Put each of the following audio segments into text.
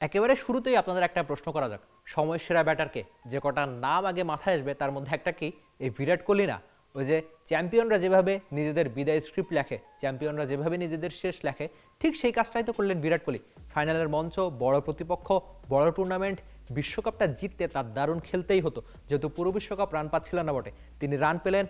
একেবারে শুরুতেই আপনাদের একটা প্রশ্ন করা যাক, সময়ের সেরা ব্যাটারকে? যে কটা নাম আগে মাথায় আসবে তার মধ্যে একটা কি এই বিরাট কোহলি না? ওই যে চ্যাম্পিয়নরা যেভাবে নিজেদের বিদায় স্ক্রিপ্ট লেখে, চ্যাম্পিয়নরা যেভাবে নিজেদের শেষ লেখে, ঠিক সেই কাজটাই তো করলেন বিরাট কোহলি। ফাইনালের মঞ্চ, বড় প্রতিপক্ষ, বড় টুর্নামেন্ট, বিশ্বকাপটা জিততে তার দারুণ খেলতেই হতো। যেহেতু পুরো বিশ্বকাপ রান পাচ্ছিলেন না বটে, তিনি রান পেলেন,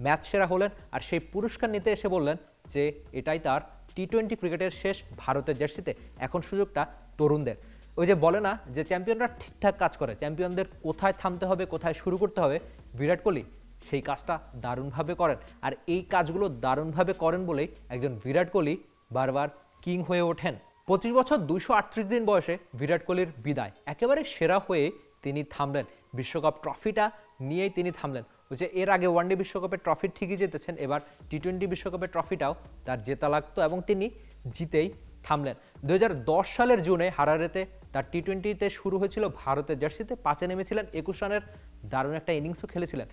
ম্যাচ সেরা হলেন, আর সেই পুরস্কার নিতে এসে বললেন যে এটাই তার টি-20 ক্রিকেটের শেষ ভারতের জার্সিতে, এখন সুযোগটা তরুণদের। ওই যে বলে না যে চ্যাম্পিয়নরা ঠিকঠাক কাজ করে, চ্যাম্পিয়নদের কোথায় থামতে হবে, কোথায় শুরু করতে হবে, বিরাট কোহলি সেই কাজটা দারুণভাবে করেন। আর এই কাজগুলো দারুণভাবে করেন বলেই একজন বিরাট কোহলি বারবার কিং হয়ে ওঠেন। 25 বছর 238 দিন বয়সে বিরাট কোহলির বিদায়, একেবারে সেরা হয়ে তিনি থামলেন। বিশ্বকাপ ট্রফিটা নিয়েই তিনি থামলেন। ওই যে এর আগে ওয়ানডে বিশ্বকাপের ট্রফি ঠিকই জিতেছেন, এবার টি-20 বিশ্বকাপের ট্রফিটাও তার জেতা লাগতো এবং তিনি জিতেই থামলেন। 2010 সালের জুনে হারারেতে তার টি-20তে শুরু হয়েছিল ভারতের জার্সিতে, 5-এ নেমেছিলেন, 21 রানের দারুণ একটা ইনিংসও খেলেছিলেন।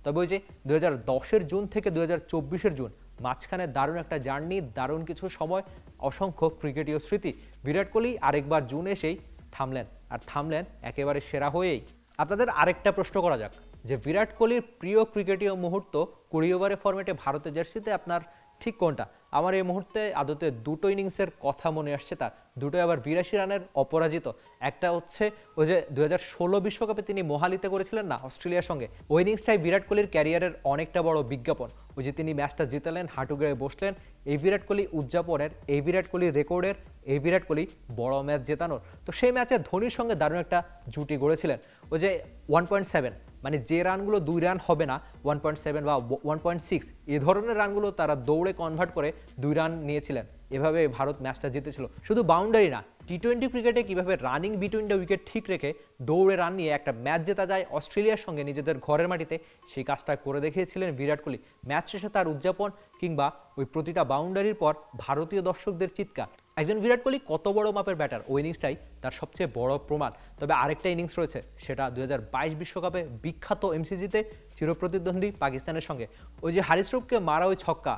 তবে ওই যে 2010-এর জুন থেকে 2024-এর জুন, মাঝখানে দারুণ একটা জার্নি, দারুণ কিছু সময়, অসংখ্য ক্রিকেটীয় স্মৃতি। বিরাট কোহলি আরেকবার জুন এসেই থামলেন, আর থামলেন একেবারে সেরা হয়েই। আপনাদের আরেকটা প্রশ্ন করা যাক যে বিরাট কোহলির প্রিয় ক্রিকেটীয় মুহূর্ত 20 ওভারের ফরম্যাটে ভারতের জার্সিতে আপনার ঠিক কোনটা? আমার এই মুহূর্তে আদতে দুটো ইনিংসের কথা মনে আসছে তার, দুটোই আবার 82 রানের অপরাজিত। একটা হচ্ছে ওই যে 2016 বিশ্বকাপে তিনি মোহালিতে করেছিলেন না অস্ট্রেলিয়ার সঙ্গে, ওই ইনিংসটাই বিরাট কোহলির ক্যারিয়ারের অনেকটা বড় বিজ্ঞাপন। ওই যে তিনি ম্যাচটা জিতালেন, হাঁটু গেড়ে বসলেন, এই বিরাট কোহলি উদযাপনের, এই বিরাট কোহলি রেকর্ডের, এই বিরাট কোহলি বড় ম্যাচ জেতানোর। তো সেই ম্যাচে ধোনির সঙ্গে দারুণ একটা জুটি গড়েছিলেন। ওই যে 1.7, মানে যে রানগুলো 2 রান হবে না, 1.7 বা 1.6 এই ধরনের রানগুলো তারা দৌড়ে কনভার্ট করে 2 রান নিয়েছিলেন। এভাবে ভারত ম্যাচটা জিতেছিল। শুধু বাউন্ডারি না, টি-20 ক্রিকেটে কীভাবে রানিং বিটুইন দ্য উইকেট ঠিক রেখে দৌড়ে রান নিয়ে একটা ম্যাচ জেতা যায় অস্ট্রেলিয়ার সঙ্গে নিজেদের ঘরের মাটিতে, সেই কাজটা করে দেখিয়েছিলেন বিরাট কোহলি। ম্যাচ শেষে তার উদযাপন কিংবা ওই প্রতিটা বাউন্ডারির পর ভারতীয় দর্শকদের চিৎকার। একজন বিরাট কোহলি কত বড় মাপের ব্যাটার, ওই ইনিংসটাই তার সবচেয়ে বড় প্রমাণ। তবে আরেকটা ইনিংস রয়েছে, সেটা 2022 বিশ্বকাপে বিখ্যাত এমসিজিতে চিরপ্রতিদ্বন্দ্বী পাকিস্তানের সঙ্গে। ওই যে হারিস রুফকে মারা ওই ছক্কা,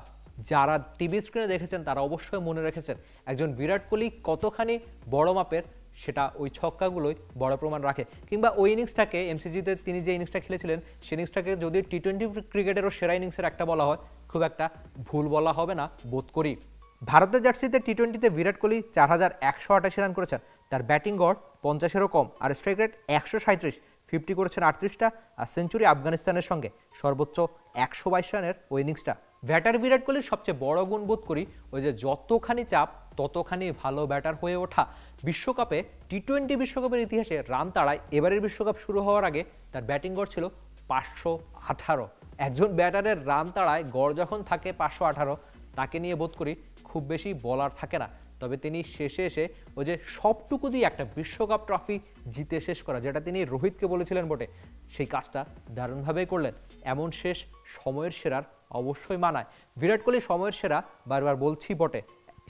যারা টিভি স্ক্রিনে দেখেছেন তারা অবশ্যই মনে রেখেছেন একজন বিরাট কোহলি কতখানি বড় মাপের, সেটা ওই ছক্কাগুলোই বড় প্রমাণ রাখে। কিংবা ওই ইনিংসটাকে, এমসিজিতে তিনি যে ইনিংসটা খেলেছিলেন, সেই ইনিংসটাকে যদি টি-20 ক্রিকেটেরও সেরা ইনিংসের একটা বলা হয়, খুব একটা ভুল বলা হবে না বোধ করি। ভারতের জার্সিতে টি-20তে বিরাট কোহলি 4188 রান করেছেন, তার ব্যাটিং গড় 50-এরও কম, আর স্ট্রাইক রেট 137, 50 করেছেন 38টা, আর সেঞ্চুরি আফগানিস্তানের সঙ্গে সর্বোচ্চ 122 রানের ওই ইনিংসটা। ব্যাটার বিরাট কোহলির সবচেয়ে বড় গুণ বোধ করি ওই যে যতখানি চাপ ততখানি ভালো ব্যাটার হয়ে ওঠা। বিশ্বকাপে টি-20 বিশ্বকাপের ইতিহাসে রান তাড়ায় এবারের বিশ্বকাপ শুরু হওয়ার আগে তার ব্যাটিং গড় ছিল 518। একজন ব্যাটারের রান তাড়ায় গড় যখন থাকে 518, তাকে নিয়ে বোধ করি খুব বেশি বলার থাকে না। তবে তিনি শেষে এসে ওই যে সবটুকু দিয়ে একটা বিশ্বকাপ ট্রফি জিতে শেষ করা, যেটা তিনি রোহিতকে বলেছিলেন বটে, সেই কাজটা দারুণভাবেই করলেন। এমন শেষ সময়ের সেরার অবশ্যই মানায়। বিরাট কোহলি সময়ের সেরা, বারবার বলছি বটে।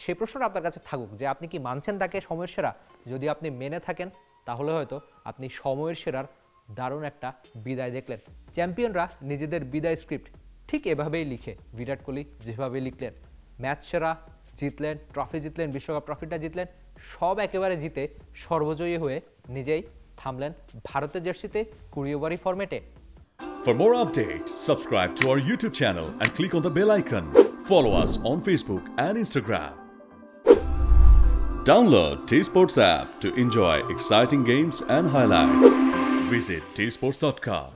সেই প্রশ্নটা আপনার কাছে থাকুক যে আপনি কি মানছেন তাকে সময়ের সেরা? যদি আপনি মেনে থাকেন তাহলে হয়তো আপনি সময়ের সেরার দারুণ একটা বিদায় দেখলেন। চ্যাম্পিয়নরা নিজেদের বিদায় স্ক্রিপ্ট ঠিক এভাবেই লিখে, বিরাট কোহলি যেভাবে লিখলেন, ম্যাচ সেরা জিতলেন, ট্রফি জিতলেন, বিশ্বকাপ ট্রফিটা জিতলেন, সব একেবারে জিতে সর্বজয়ী হয়ে নিজেই থামলেন ভারতের জার্সিতে 20 ওভারি ফরম্যাটে। For more updates, subscribe to our YouTube channel and click on the bell icon. Follow us on Facebook and Instagram. Download T-Sports app to enjoy exciting games and highlights. Visit tsports.com.